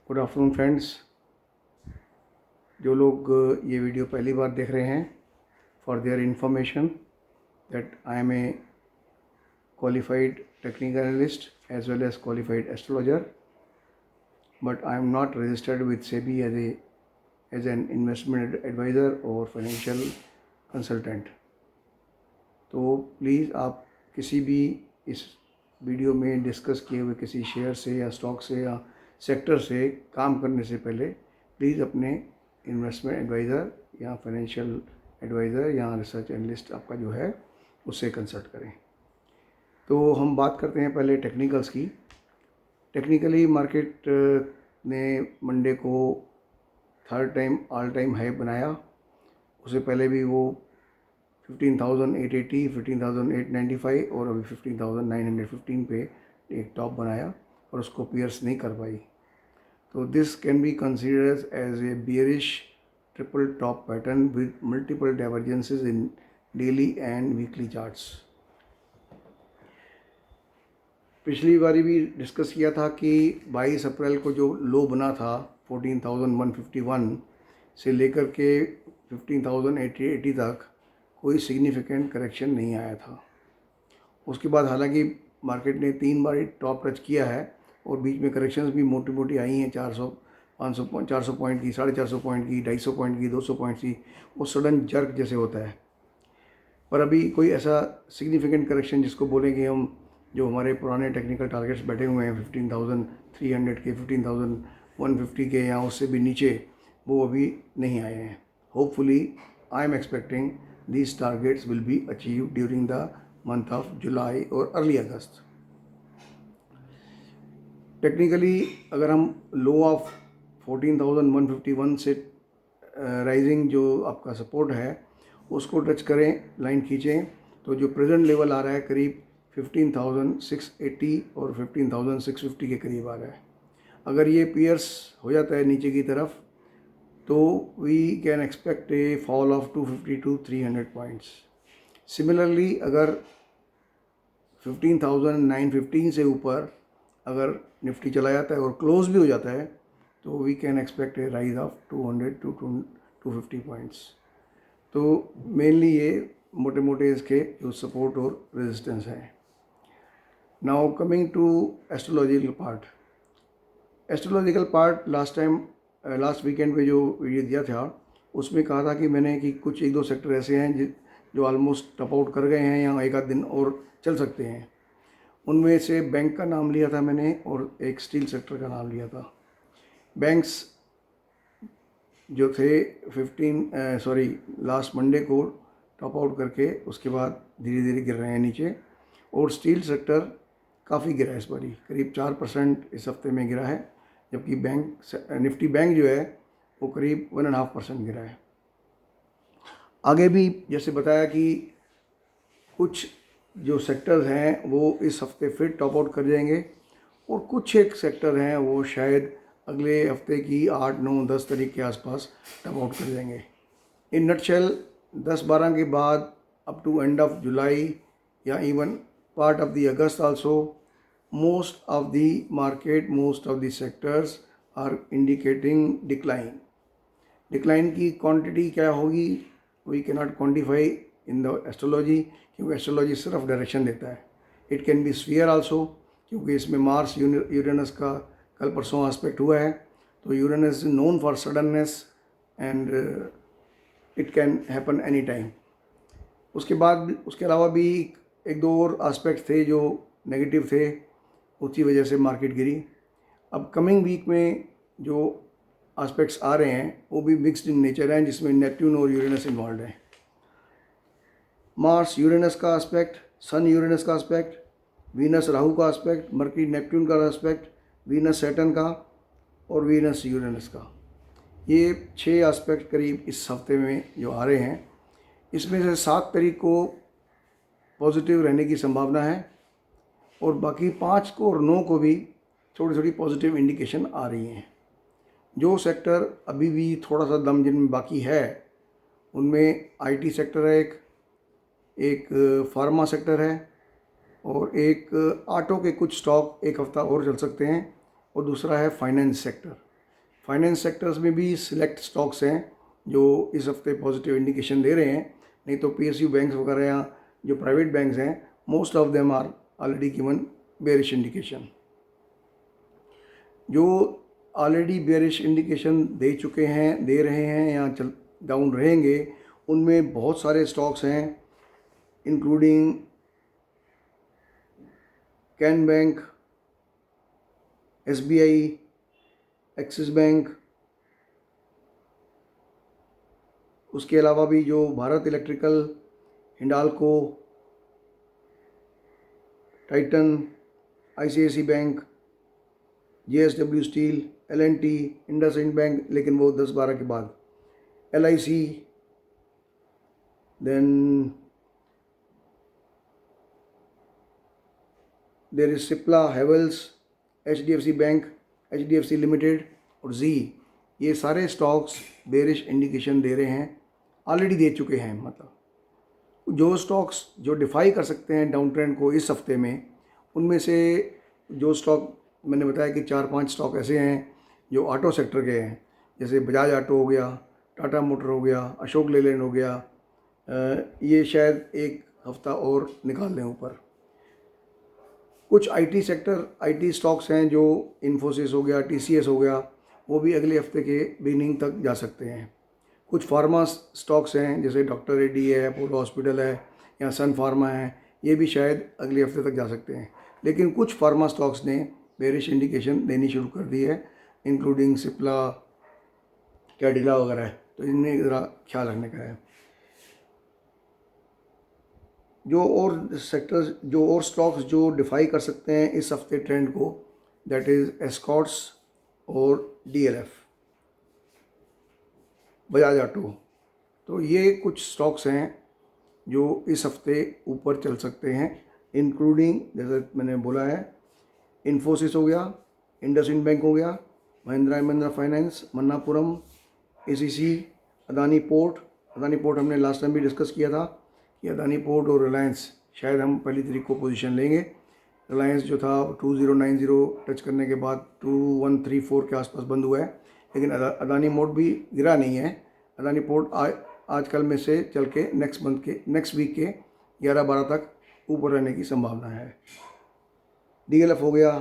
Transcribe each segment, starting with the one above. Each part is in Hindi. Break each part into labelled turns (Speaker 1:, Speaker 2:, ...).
Speaker 1: Good afternoon friends. जो लोग ये वीडियो पहली बार देख रहे हैं, for their information that I am a qualified technical analyst as well as qualified astrologer, but I am not registered with SEBI as an investment advisor or financial consultant. तो प्लीज़ आप किसी भी इस वीडियो में डिस्कस किए हुए किसी शेयर से या स्टॉक से या सेक्टर से काम करने से पहले प्लीज़ अपने इन्वेस्टमेंट एडवाइज़र या फाइनेंशियल एडवाइज़र या रिसर्च एनालिस्ट आपका जो है उससे कंसल्ट करें। तो हम बात करते हैं पहले टेक्निकल्स की। टेक्निकली मार्केट ने मंडे को third time all time high बनाया। उससे पहले भी वो 15,880, 15,895 और अभी 15,915 पे एक टॉप बनाया और उसको पियर्स नहीं कर पाई। तो this can be considered as a bearish triple top pattern with multiple divergences in daily and weekly charts. पिछली बारी भी डिस्कस किया था कि 22 अप्रैल को जो लो बना था 14,151 से लेकर के 15,880 तक कोई सिग्निफिकेंट करेक्शन नहीं आया था। उसके बाद हालांकि मार्केट ने 3 बार टॉप टच किया है और बीच में करेक्शंस भी मोटी मोटी आई हैं, 400 500 400 पॉइंट की, 450 पॉइंट की, 250 पॉइंट की, 200 पॉइंट की। वो सडन जर्क जैसे होता है, पर अभी कोई ऐसा सिग्निफिकेंट करेक्शन जिसको बोलेंगे हम, जो हमारे पुराने टेक्निकल टारगेट्स बैठे हुए हैं 15,300 के, 15,150 के या उससे भी नीचे, वो अभी नहीं आए हैं। Hopefully I am expecting these targets will be achieved during the month of July और early August। टेक्निकली अगर हम लो ऑफ 14,151 से राइजिंग जो आपका सपोर्ट है उसको टच करें, लाइन खींचें, तो जो प्रेजेंट लेवल आ रहा है करीब 15,680 और 15,650 के करीब आ रहा है। अगर ये पियर्स हो जाता है नीचे की तरफ तो we can expect a fall of 250 to 300 points. Similarly अगर 15,915 से ऊपर अगर निफ्टी चला जाता है और क्लोज भी हो जाता है तो we can expect a rise of 200 to 250 points. तो मेनली ये मोटे मोटे इसके जो सपोर्ट और रेजिस्टेंस हैं। Now coming to astrological part. Astrological part last weekend पे जो वीडियो दिया था उसमें कहा था कि मैंने कि कुछ एक दो सेक्टर ऐसे हैं जो ऑलमोस्ट टॉप आउट कर गए हैं या एक आध दिन और चल सकते हैं। उनमें से बैंक का नाम लिया था मैंने और एक स्टील सेक्टर का नाम लिया था। बैंक्स जो थे लास्ट मंडे को टॉप आउट करके उसके बाद धीरे धीरे गिर रहे हैं नीचे, और स्टील सेक्टर काफ़ी गिरा है इस बारी, करीब 4% इस हफ्ते में गिरा है, जबकि निफ्टी बैंक जो है वो करीब 1.5% गिरा है। आगे भी जैसे बताया कि कुछ जो सेक्टर्स हैं वो इस हफ्ते फिर टॉप आउट कर जाएंगे और कुछ एक सेक्टर हैं वो शायद अगले हफ्ते की 8, 9, 10 तारीख के आसपास टॉप आउट कर जाएंगे। इन नटशेल 10-12 के बाद up to end of July या even part of the August also, most of the market, most of the sectors are indicating decline। Decline की क्वांटिटी क्या होगी we can not quantify in the astrology, क्योंकि एस्ट्रोलॉजी सिर्फ डायरेक्शन देता है। It can be sphere also, क्योंकि इसमें मार्स यूरेनस का कल परसों एस्पेक्ट हुआ है, तो Uranus is known for suddenness and it can happen any time. उसके अलावा भी एक दो और एस्पेक्ट थे जो नेगेटिव थे, उसी वजह से मार्केट गिरी। अब कमिंग वीक में जो एस्पेक्ट्स आ रहे हैं वो भी मिक्स्ड इन नेचर हैं, जिसमें नेपट्यून और यूरेनस इन्वॉल्व है। मार्स यूरेनस का एस्पेक्ट, सन यूरेनस का एस्पेक्ट, वीनस राहु का एस्पेक्ट, मरकरी नेपट्यून का एस्पेक्ट, वीनस सैटर्न का और वीनस यूरेनस का, ये 6 एस्पेक्ट करीब इस हफ्ते में जो आ रहे हैं। इसमें से 7 तारीख को पॉजिटिव रहने की संभावना है और बाकी 5 को और 9 को भी थोड़ी थोड़ी पॉजिटिव इंडिकेशन आ रही हैं। जो सेक्टर अभी भी थोड़ा सा दम जिनमें बाकी है उनमें आईटी सेक्टर है, एक फार्मा सेक्टर है और एक ऑटो के कुछ स्टॉक एक हफ्ता और चल सकते हैं, और दूसरा है फाइनेंस सेक्टर। फाइनेंस सेक्टर्स में भी सिलेक्ट स्टॉक्स हैं जो इस हफ्ते पॉजिटिव इंडिकेशन दे रहे हैं, नहीं तो PSU बैंक्स वगैरह या जो प्राइवेट बैंक्स हैं most of them are already given bearish indication. जो ऑलरेडी बेरिश इंडिकेशन दे चुके हैं, दे रहे हैं या चल डाउन रहेंगे, उनमें बहुत सारे स्टॉक्स हैं including Can bank, SBI, Axis bank, उसके अलावा भी जो Bharat electrical, Hindalco, Titan, ICICI bank, JSW steel, L&T, IndusInd bank, लेकिन वो 10-12 के बाद, LIC, then there is Cipla, Havells, HDFC bank, HDFC limited और जी, ये सारे स्टॉक्स बेरिश इंडिकेशन दे रहे हैं, ऑलरेडी दे चुके हैं। मतलब जो स्टॉक्स जो डिफाई कर सकते हैं डाउन ट्रेंड को इस हफ्ते में, उनमें से जो स्टॉक मैंने बताया कि 4-5 स्टॉक ऐसे हैं जो ऑटो सेक्टर के हैं, जैसे बजाज ऑटो हो गया, टाटा मोटर हो गया, अशोक लेलैंड हो गया, ये शायद एक हफ्ता और निकाल लें ऊपर। कुछ IT सेक्टर, IT स्टॉक्स हैं जो इन्फोसिस हो गया, TCS हो गया, वो भी अगले हफ्ते के बिगनिंग तक जा सकते हैं। कुछ फार्मा स्टॉक्स हैं जैसे डॉक्टर रेड्डी है, अपोलो हॉस्पिटल है या सन फार्मा है, ये भी शायद अगले हफ्ते तक जा सकते हैं। लेकिन कुछ फार्मा स्टॉक्स ने बेरिश इंडिकेशन देनी शुरू कर दी है, इंक्लूडिंग सिप्ला, कैडिला वगैरह, तो इनमें ज़रा ख्याल रखने का है। जो और सेक्टर्स, जो और स्टॉक्स जो डिफाई कर सकते हैं इस हफ्ते ट्रेंड को, दैट इज़ एस्कॉर्ट्स और DLF, बजाज ऑटो। तो ये कुछ स्टॉक्स हैं जो इस हफ्ते ऊपर चल सकते हैं, इंक्लूडिंग जैसे मैंने बोला है इन्फोसिस हो गया, इंडसइंड बैंक हो गया, Mahindra and Mahindra finance, Manappuram, ACC, Adani port. Adani port हमने लास्ट टाइम भी डिस्कस किया था कि अदानी पोर्ट और रिलायंस शायद हम पहली तारीख को पोजीशन लेंगे। रिलायंस जो था 2090 टच करने के बाद 2134 के आसपास बंद हुआ है, लेकिन अदानी पोर्ट भी गिरा नहीं है। अदानी पोर्ट आजकल में से चल के नेक्स्ट वीक के 11-12 तक ऊपर रहने की संभावना है। DLF हो गया,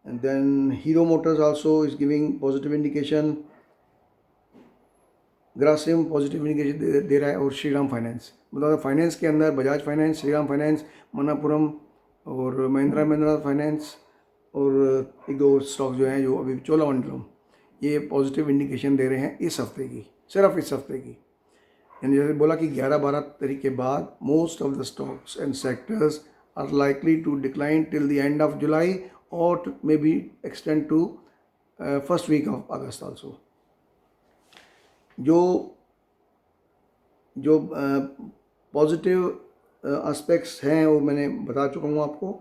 Speaker 1: and then Hero Motors also is giving positive indication, Grasim positive indication दे रहा है, और श्रीराम फाइनेंस, मतलब फाइनेंस के अंदर बजाज फाइनेंस, श्रीराम फाइनेंस, मन्नापुरम और महिंद्रा फाइनेंस और एक दो स्टॉक जो हैं जो अभी चोलामंडलम, ये पॉजिटिव इंडिकेशन दे रहे हैं इस हफ्ते की, सिर्फ इस हफ्ते की। यानी जैसे बोला कि 11-12 तारीख के बाद most of the stocks and sectors are likely to decline till the end of July और may be extend to first week of August also. जो पॉजिटिव एस्पेक्ट्स हैं वो मैंने बता चुका हूँ आपको,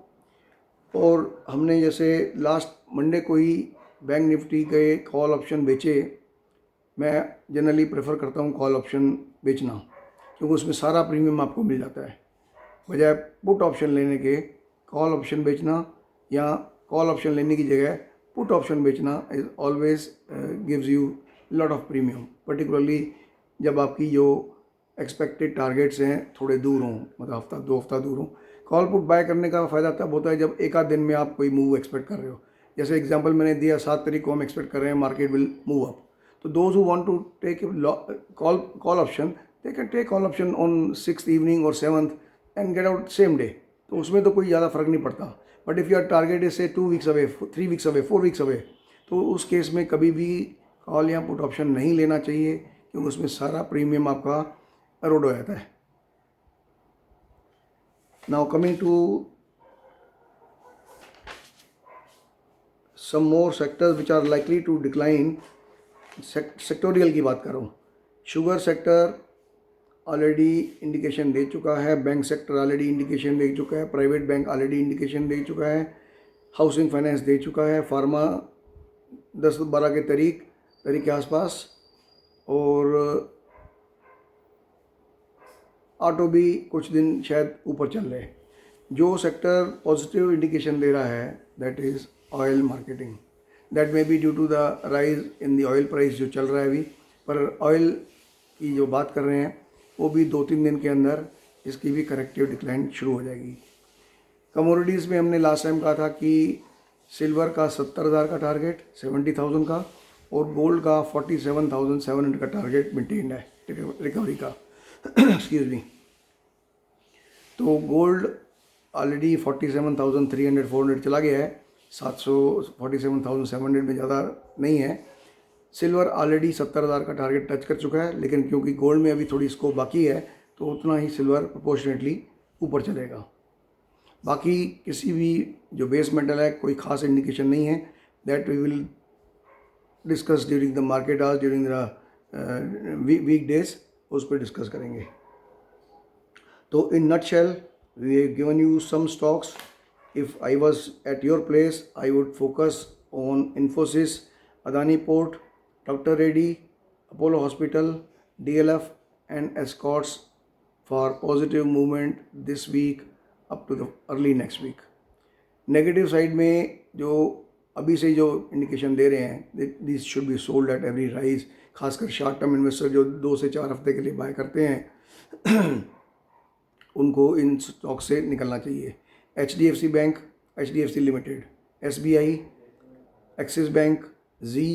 Speaker 1: और हमने जैसे लास्ट मंडे को ही बैंक निफ्टी के कॉल ऑप्शन बेचे। मैं जनरली प्रेफर करता हूँ कॉल ऑप्शन बेचना, क्योंकि उसमें सारा प्रीमियम आपको मिल जाता है, बजाय पुट ऑप्शन लेने के। कॉल ऑप्शन बेचना या कॉल ऑप्शन लेने की जगह पुट ऑप्शन बेचना is always gives you lot of premium, particularly जब आपकी जो एक्सपेक्टेड टारगेट्स हैं थोड़े दूर हों, मतलब हफ्ता 2 हफ्ता दूर हों। कॉल पुट बाय करने का फ़ायदा तब होता है जब एक आध दिन में आप कोई मूव एक्सपेक्ट कर रहे हो। जैसे एग्जांपल मैंने दिया, 7 तारीख को हम एक्सपेक्ट कर रहे हैं मार्केट विल मूव अप, तो those who want to take call option, they can take call option on 6th evening और 7th and get out same day, तो उसमें तो कोई ज़्यादा फ़र्क नहीं पड़ता। But if your target is say 2 weeks away, 3 weeks away, 4 weeks away, तो उस केस में कभी भी कॉल या पुट ऑप्शन नहीं लेना चाहिए, क्योंकि उसमें सारा प्रीमियम आपका एरोड हो जाता है। Now coming to some more sectors which are likely to decline, sectorial की बात कर रहा हूँ। शुगर सेक्टर ऑलरेडी इंडिकेशन दे चुका है, बैंक सेक्टर ऑलरेडी इंडिकेशन दे चुका है, प्राइवेट बैंक ऑलरेडी इंडिकेशन दे चुका है, हाउसिंग फाइनेंस दे चुका है, फार्मा 10-12 के तारीख के आसपास, और ऑटो भी कुछ दिन शायद ऊपर चल रहे। जो सेक्टर पॉजिटिव इंडिकेशन दे रहा है that is oil marketing, that may be due to the rise in the oil price जो चल रहा है अभी, पर ऑयल की जो बात कर रहे हैं वो भी 2-3 दिन के अंदर इसकी भी करेक्टिव डिक्लाइन शुरू हो जाएगी। कमोडिटीज़ में हमने लास्ट टाइम कहा था कि सिल्वर का 70,000 का टारगेट 70,000 का, और गोल्ड का 47,700 का टारगेट मेंटेन है रिकवरी का। Excuse me. तो गोल्ड ऑलरेडी 47,300-400 चला गया है, 47,700 में ज़्यादा नहीं है। सिल्वर ऑलरेडी 70,000 का टारगेट टच कर चुका है, लेकिन क्योंकि गोल्ड में अभी थोड़ी स्कोप बाकी है तो उतना ही सिल्वर प्रोपोर्शनेटली ऊपर चलेगा। बाकी किसी भी जो बेस मेटल है कोई खास इंडिकेशन नहीं है, that we will discuss during the market hours, during the week days, उस पर डिस्कस करेंगे। तो in nutshell we have given you some stocks. If I was at your place I would focus on Infosys, Adani port, doctor Reddy, Apollo hospital, DLF and Escorts for positive movement this week up to the early next week. Negative side में जो अभी से जो इंडिकेशन दे रहे हैं, this should be sold at every rise. खासकर शॉर्ट टर्म इन्वेस्टर जो 2 से 4 हफ्ते के लिए बाय करते हैं उनको इन स्टॉक से निकलना चाहिए। HDFC bank, HDFC limited, SBI, Axis bank, Zee,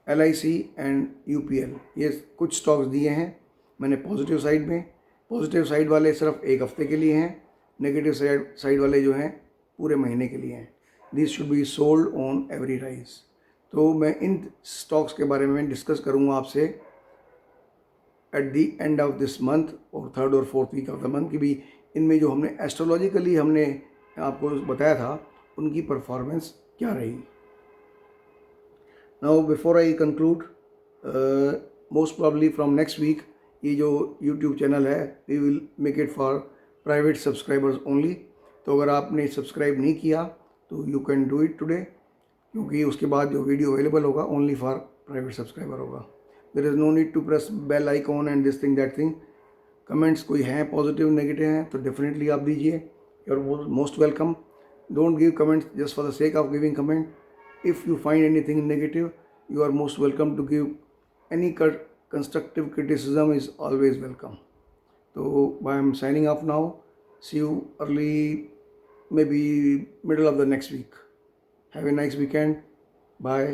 Speaker 1: LIC and UPL, ये कुछ स्टॉक्स दिए हैं मैंने पॉजिटिव साइड में। पॉजिटिव साइड वाले सिर्फ 1 हफ्ते के लिए हैं, नेगेटिव साइड वाले जो हैं पूरे महीने के लिए हैं। This should be sold on every rise. तो मैं इन स्टॉक्स के बारे में डिस्कस करूँगा आपसे at the end of this month और 3rd और 4th week of the month की भी इनमें जो हमने एस्ट्रोलॉजिकली हमने आपको बताया था उनकी परफॉर्मेंस क्या रही। Now before I conclude, most probably from next week ये जो YouTube चैनल है we will make it for private subscribers only। तो अगर आपने सब्सक्राइब नहीं किया तो you can do it today, क्योंकि उसके बाद जो वीडियो अवेलेबल होगा only for private subscriber होगा। There is no need to press bell icon and this thing that thing। Comments कोई हैं पॉजिटिव नेगेटिव हैं तो डेफिनेटली आप दीजिए, you are most welcome. Don't give comments just for the sake of giving comment. If you find anything negative, you are most welcome to give any constructive criticism is always welcome. So I am signing off now. See you early, maybe middle of the next week. Have a nice weekend. Bye.